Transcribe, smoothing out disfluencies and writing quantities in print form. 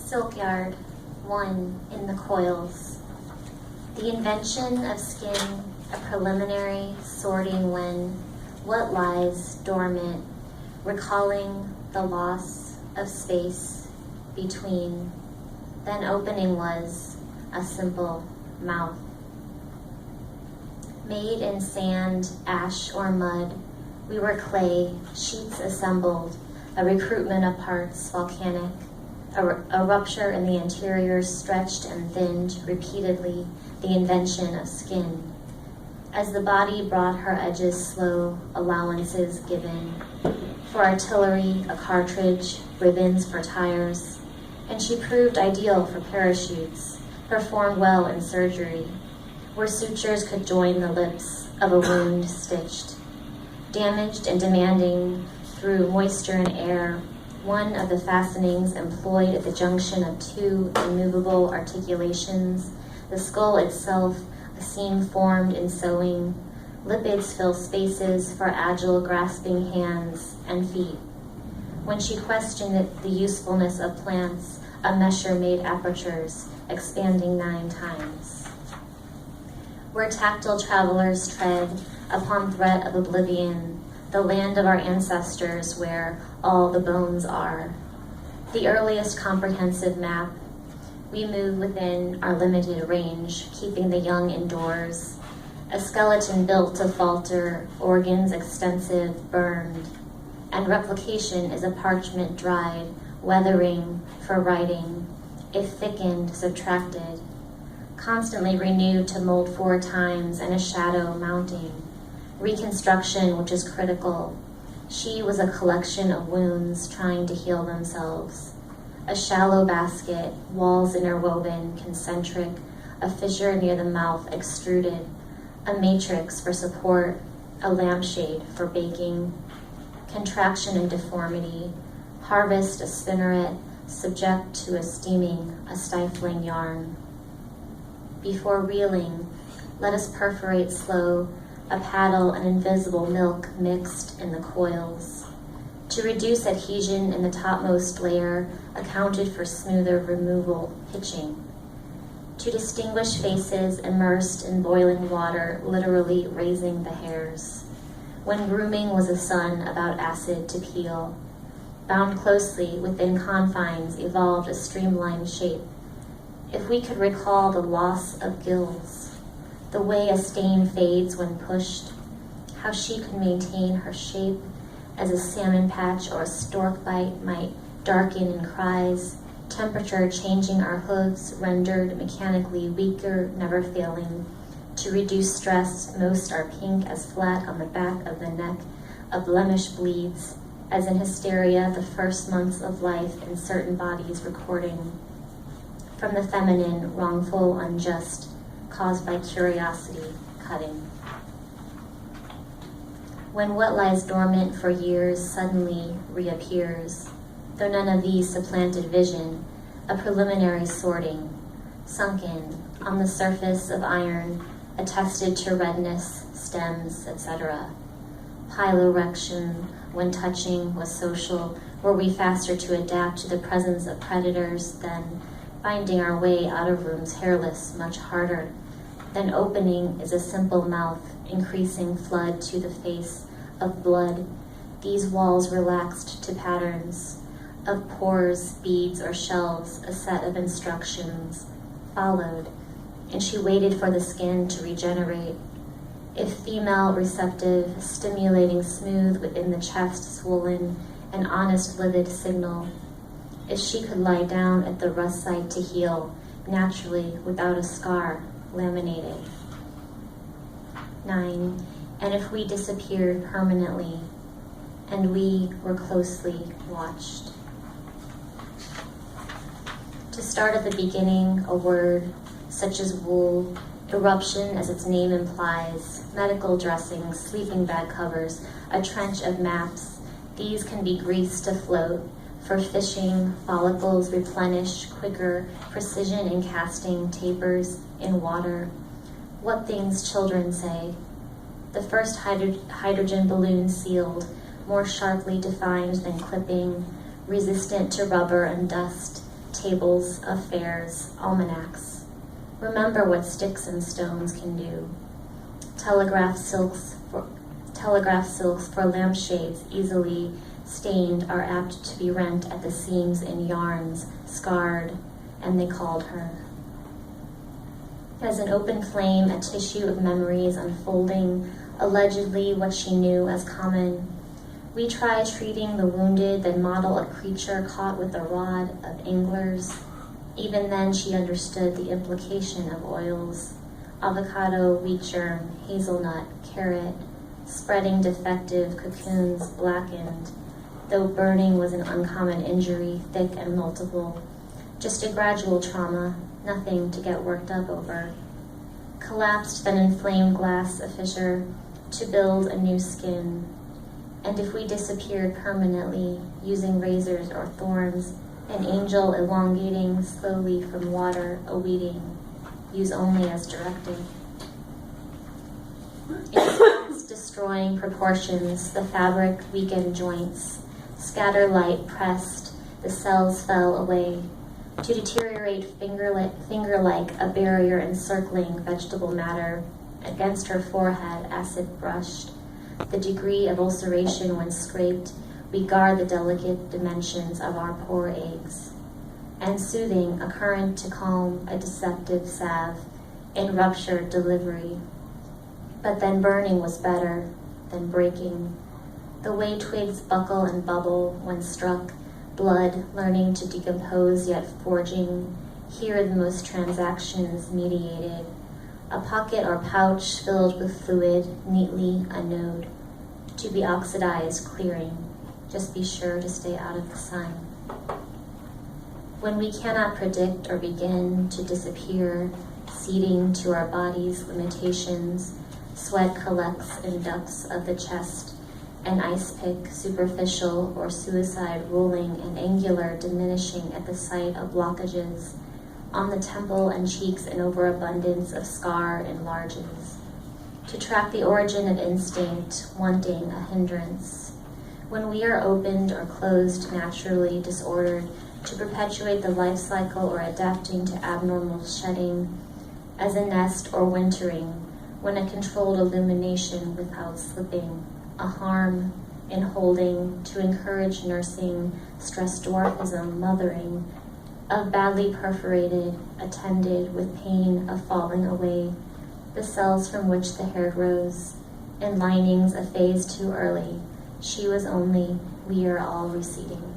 Silkyard, 1 in the coils. The invention of skin, a preliminary sorting when what lies dormant, recalling the loss of space between, then opening was a simple mouth. Made in sand, ash, or mud, we were clay, sheets assembled, a recruitment of parts volcanic, a rupture in the interior stretched and thinned repeatedly, the invention of skin. As the body brought her edges slow, allowances given. For artillery, a cartridge, ribbons for tires, and she proved ideal for parachutes, performed well in surgery, where sutures could join the lips of a wound stitched. Damaged and demanding through moisture and air, one of the fastenings employed at the junction of 2 immovable articulations, the skull itself, a seam formed in sewing, lipids fill spaces for agile grasping hands and feet. When she questioned the usefulness of plants, a mesher made apertures, expanding 9 times. Where tactile travelers tread upon threat of oblivion, the land of our ancestors where all the bones are. The earliest comprehensive map, we move within our limited range, keeping the young indoors. A skeleton built to falter, organs extensive, burned. And replication is a parchment dried, weathering for writing, if thickened, subtracted. Constantly renewed to mold 4 times and a shadow mounting. Reconstruction, which is critical. She was a collection of wounds trying to heal themselves. A shallow basket, walls interwoven, concentric, a fissure near the mouth extruded, a matrix for support, a lampshade for baking, contraction and deformity, harvest a spinneret, subject to a steaming, a stifling yarn. Before reeling, let us perforate slow, a paddle and invisible milk mixed in the coils. To reduce adhesion in the topmost layer, accounted for smoother removal, pitching. To distinguish faces immersed in boiling water, literally raising the hairs. When grooming was a sun about acid to peel. Bound closely within confines evolved a streamlined shape. If we could recall the loss of gills, the way a stain fades when pushed, how she could maintain her shape as a salmon patch or a stork bite might darken in cries, temperature changing our hooves, rendered mechanically weaker, never failing. To reduce stress, most are pink as flat on the back of the neck, a blemish bleeds, as in hysteria, the first months of life in certain bodies recording. From the feminine, wrongful, unjust, caused by curiosity, cutting. When what lies dormant for years suddenly reappears, though none of these supplanted vision, a preliminary sorting, sunken on the surface of iron, attested to redness, stems, etc. Piloerection, when touching, was social, were we faster to adapt to the presence of predators than finding our way out of rooms hairless, much harder. Then opening is a simple mouth, increasing flood to the face of blood. These walls relaxed to patterns of pores, beads, or shells, a set of instructions followed, and she waited for the skin to regenerate. If female, receptive, stimulating smooth within the chest, swollen, an honest livid signal. If she could lie down at the rust site to heal, naturally, without a scar, laminated. 9. And if we disappeared permanently, and we were closely watched. To start at the beginning, a word such as wool, eruption as its name implies, medical dressings, sleeping bag covers, a trench of maps, these can be greased to float. For fishing, follicles replenish quicker, precision in casting, tapers in water. What things children say. The first hydrogen balloon sealed, more sharply defined than clipping, resistant to rubber and dust, tables of fairs, almanacs. Remember what sticks and stones can do. Telegraph silks for lampshades easily stained are apt to be rent at the seams in yarns, scarred, and they called her. As an open flame, a tissue of memories unfolding, allegedly what she knew as common. We try treating the wounded, then model a creature caught with a rod of anglers. Even then she understood the implication of oils. Avocado, wheat germ, hazelnut, carrot, spreading defective cocoons blackened, though burning was an uncommon injury, thick and multiple. Just a gradual trauma, nothing to get worked up over. Collapsed, then inflamed glass, a fissure, to build a new skin. And if we disappeared permanently, using razors or thorns, an angel elongating slowly from water, a weeding, use only as directed. Its destroying proportions, the fabric weakened joints, scatter light pressed, the cells fell away, to deteriorate finger-like, a barrier encircling vegetable matter. Against her forehead, acid brushed. The degree of ulceration when scraped, we guard the delicate dimensions of our poor eggs. And soothing, a current to calm, a deceptive salve, in ruptured delivery. But then burning was better than breaking. The way twigs buckle and bubble when struck, blood learning to decompose yet forging, here the most transactions mediated. A pocket or pouch filled with fluid, neatly a node, to be oxidized, clearing. Just be sure to stay out of the sun. When we cannot predict or begin to disappear, ceding to our body's limitations, sweat collects in ducts of the chest, an ice pick, superficial or suicide rolling and angular, diminishing at the site of blockages, on the temple and cheeks an overabundance of scar enlarges. To track the origin of instinct, wanting a hindrance. When we are opened or closed, naturally disordered, to perpetuate the life cycle or adapting to abnormal shedding, as a nest or wintering, when a controlled illumination without slipping, a harm in holding, to encourage nursing, stress dwarfism, mothering, of badly perforated, attended with pain of falling away, the cells from which the hair grows, in linings a phase too early. She was only, we are all receding.